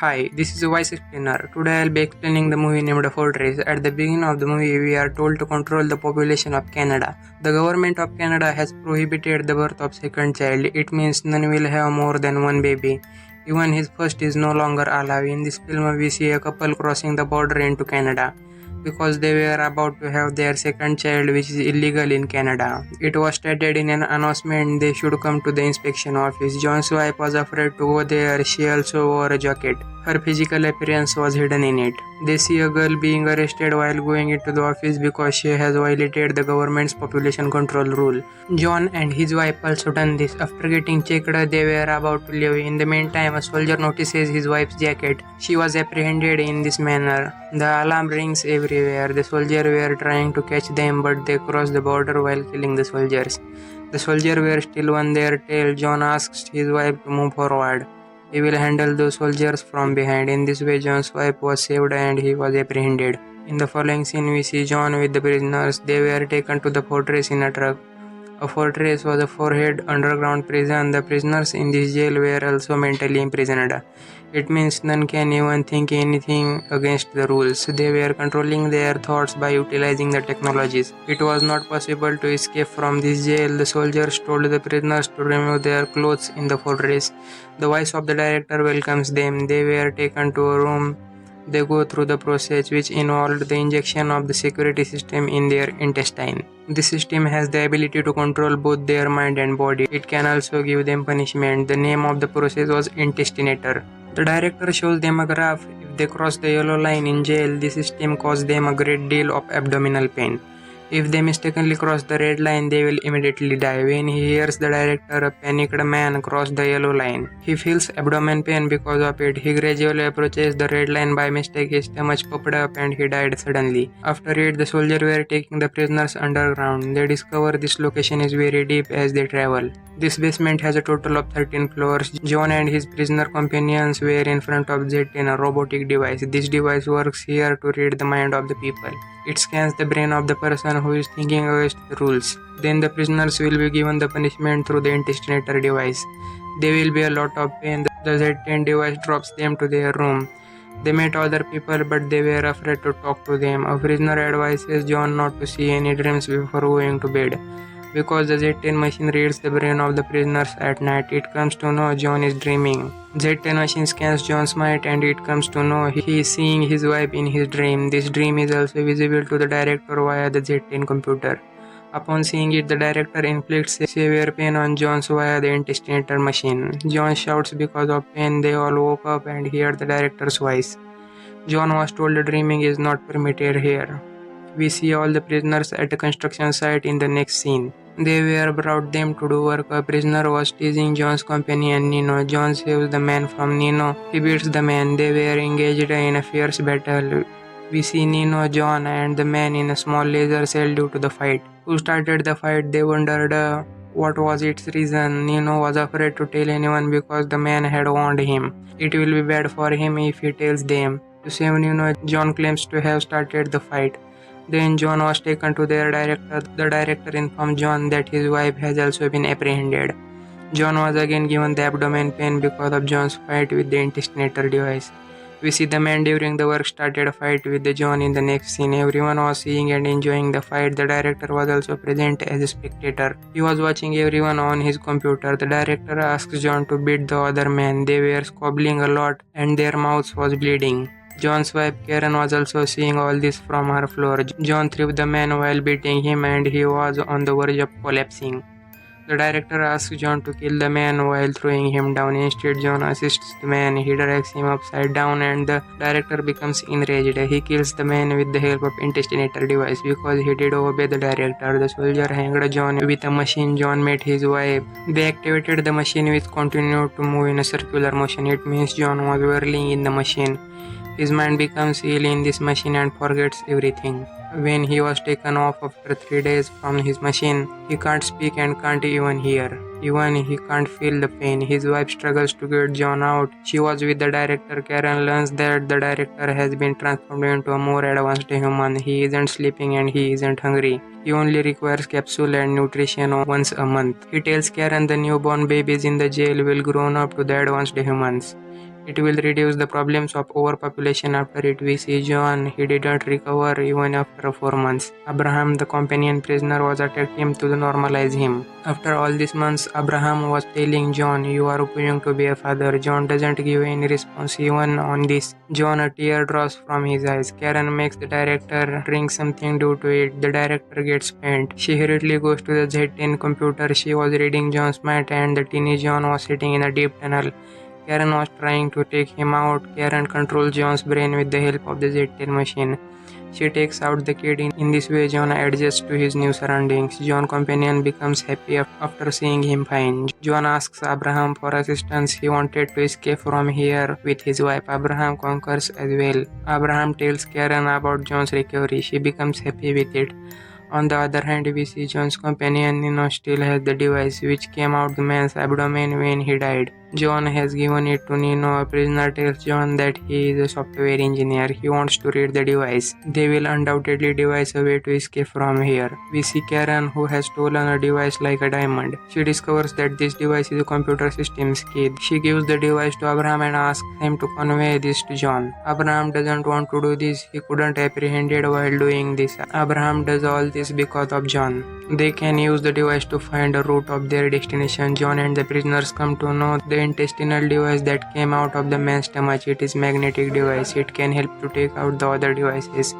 Hi, this is a voice explainer. Today I'll be explaining the movie named Fortress. At the beginning of the movie, we are told to control the population of Canada. The government of Canada has prohibited the birth of second child. It means none will have more than one baby. Even his first is no longer allowed. In this film, we see a couple crossing the border into Canada because they were about to have their second child, which is illegal in Canada. It was stated in an announcement they should come to the inspection office. John's wife was afraid to go there. She also wore a jacket. Her physical appearance was hidden in it. They see a girl being arrested while going into the office because she has violated the government's population control rule. John and his wife also done this. After getting checked, they were about to leave. In the meantime, a soldier notices his wife's jacket. She was apprehended in this manner. The alarm rings everywhere. The soldiers were trying to catch them, but they crossed the border while killing the soldiers. The soldiers were still on their tail. John asked his wife to move forward. He will handle those soldiers from behind. In this way, John's wife was saved and he was apprehended. In the following scene, we see John with the prisoners. They were taken to the fortress in a truck. A fortress was a four-head underground prison. The prisoners in this jail were also mentally imprisoned. It means none can even think anything against the rules. They were controlling their thoughts by utilizing the technologies. It was not possible to escape from this jail. The soldiers told the prisoners to remove their clothes in the fortress. The voice of the director welcomes them. They were taken to a room. They go through the process which involved the injection of the security system in their intestine. This system has the ability to control both their mind and body. It can also give them punishment. The name of the process was intestinator. The director shows them a graph. If they cross the yellow line in jail, the system causes them a great deal of abdominal pain. If they mistakenly cross the red line, they will immediately die. When he hears the director, a panicked man cross the yellow line. He feels abdomen pain because of it. He gradually approaches the red line by mistake. His stomach popped up and he died suddenly. After it, the soldiers were taking the prisoners underground. They discover this location is very deep as they travel. This basement has a total of 13 floors. John and his prisoner companions were in front of Z10, a robotic device. This device works here to read the mind of the people. It scans the brain of the person who is thinking against the rules. Then the prisoners will be given the punishment through the intestinator device. There will be a lot of pain. The Z10 device drops them to their room. They met other people, but they were afraid to talk to them. A prisoner advises John not to see any dreams before going to bed. Because the Z10 machine reads the brain of the prisoners at night, it comes to know John is dreaming. Z10 machine scans John's mind and it comes to know he is seeing his wife in his dream. This dream is also visible to the director via the Z10 computer. Upon seeing it, the director inflicts severe pain on John via the intestinator machine. John shouts because of pain. They all woke up and hear the director's voice. John was told dreaming is not permitted here. We see all the prisoners at a construction site in the next scene. They were brought them to do work. A prisoner was teasing John's companion Nino. John saves the man from Nino. He beats the man. They were engaged in a fierce battle. We see Nino, John and the man in a small laser cell due to the fight. Who started the fight? They wondered what was its reason. Nino was afraid to tell anyone because the man had warned him. It will be bad for him if he tells them. To save Nino, John claims to have started the fight. Then John was taken to their director. The director informed John that his wife has also been apprehended. John was again given the abdomen pain because of John's fight with the intestinator device. We see the man during the work started a fight with the John in the next scene. Everyone was seeing and enjoying the fight. The director was also present as a spectator. He was watching everyone on his computer. The director asked John to beat the other man. They were squabbling a lot and their mouths was bleeding. John's wife Karen was also seeing all this from her floor. John threw the man while beating him and he was on the verge of collapsing. The director asks John to kill the man while throwing him down. Instead, John assists the man. He drags him upside down and the director becomes enraged. He kills the man with the help of intestinator device because he did obey the director. The soldier hanged John with a machine. John met his wife. They activated the machine which continued to move in a circular motion. It means John was whirling in the machine. His mind becomes ill in this machine and forgets everything. When he was taken off after 3 days from his machine, he can't speak and can't even hear. Even he can't feel the pain. His wife struggles to get John out. She was with the director. Karen learns that the director has been transformed into a more advanced human. He isn't sleeping and he isn't hungry. He only requires capsule and nutrition once a month. He tells Karen the newborn babies in the jail will grow up to the advanced humans. It will reduce the problems of overpopulation. After it, we see John. He didn't recover even after 4 months. Abraham, the companion prisoner, was attacked him to normalize him. After all these months, Abraham was telling John, "You are going to be a father." John doesn't give any response even on this. John, a tear drops from his eyes. Karen makes the director drink something due to it. The director gets faint. She hurriedly goes to the Z10 computer. She was reading John's mind, and the teeny John was sitting in a deep tunnel. Karen was trying to take him out. Karen controls John's brain with the help of the Z10 machine. She takes out the kid. In this way, John adjusts to his new surroundings. John's companion becomes happy after seeing him fine. John asks Abraham for assistance. He wanted to escape from here with his wife. Abraham concurs as well. Abraham tells Karen about John's recovery. She becomes happy with it. On the other hand, we see John's companion Nino still has the device which came out the man's abdomen when he died. John has given it to Nino. A prisoner tells John that he is a software engineer. He wants to read the device. They will undoubtedly devise a way to escape from here. We see Karen, who has stolen a device like a diamond. She discovers that this device is a computer system's key. She gives the device to Abraham and asks him to convey this to John. Abraham doesn't want to do this. He couldn't apprehend it while doing this. Abraham does all this because of John. They can use the device to find a route of their destination. John and the prisoners come to know the intestinal device that came out of the man's stomach. It is a magnetic device. It can help to take out the other devices.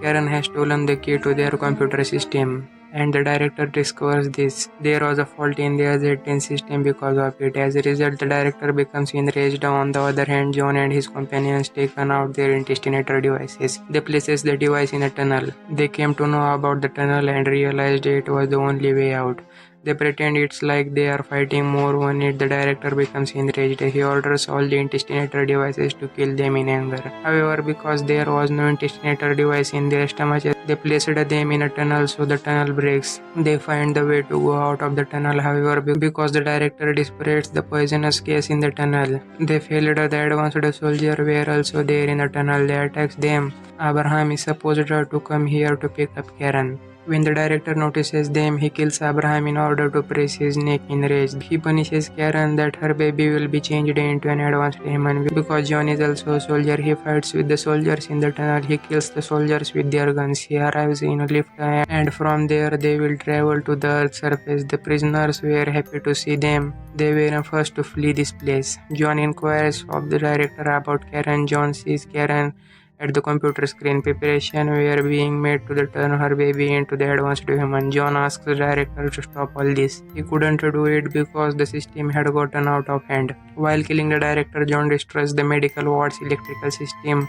Karen has stolen the key to their computer system, and the director discovers this. There was a fault in their Z10 system because of it. As a result, the director becomes enraged. On the other hand, John and his companions taken out their intestinator devices. They places the device in a tunnel. They came to know about the tunnel and realized it was the only way out. They pretend it's like they are fighting more. When the director becomes enraged, he orders all the intestinator devices to kill them in anger. However, because there was no intestinator device in their stomach, they placed them in a tunnel, so the tunnel breaks. They find the way to go out of the tunnel. However, because the director disparates the poisonous gas in the tunnel, they failed. The advanced soldier were also there in the tunnel. They attack them. Abraham is supposed to come here to pick up Karen. When the director notices them, he kills Abraham in order to press his neck in rage. He punishes Karen that her baby will be changed into an advanced human. Because John is also a soldier, he fights with the soldiers in the tunnel. He kills the soldiers with their guns. He arrives in a lift, and from there they will travel to the Earth's surface. The prisoners were happy to see them. They were first to flee this place. John inquires of the director about Karen. John sees Karen at the computer screen. Preparation were being made to turn her baby into the advanced human. John asks the director to stop all this. He couldn't do it because the system had gotten out of hand. While killing the director, John destroys the medical ward's electrical system.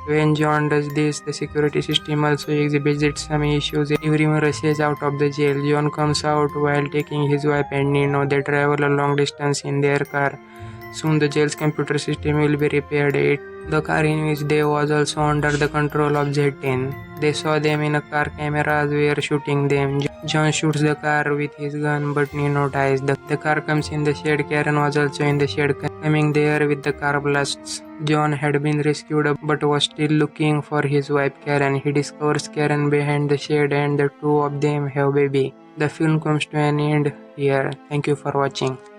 When John does this, the security system also exhibits some issues. Everyone rushes out of the jail. John comes out while taking his wife and Nino. They travel a long distance in their car. Soon the jail's computer system will be repaired. The car in which they was also under the control of Z10. They saw them in a car. Cameras were shooting them. John shoots the car with his gun, but Nino dies. The car comes in the shed. Karen was also in the shed, coming there with the car blasts. John had been rescued but was still looking for his wife Karen. He discovers Karen behind the shed, and the two of them have a baby. The film comes to an end here. Thank you for watching.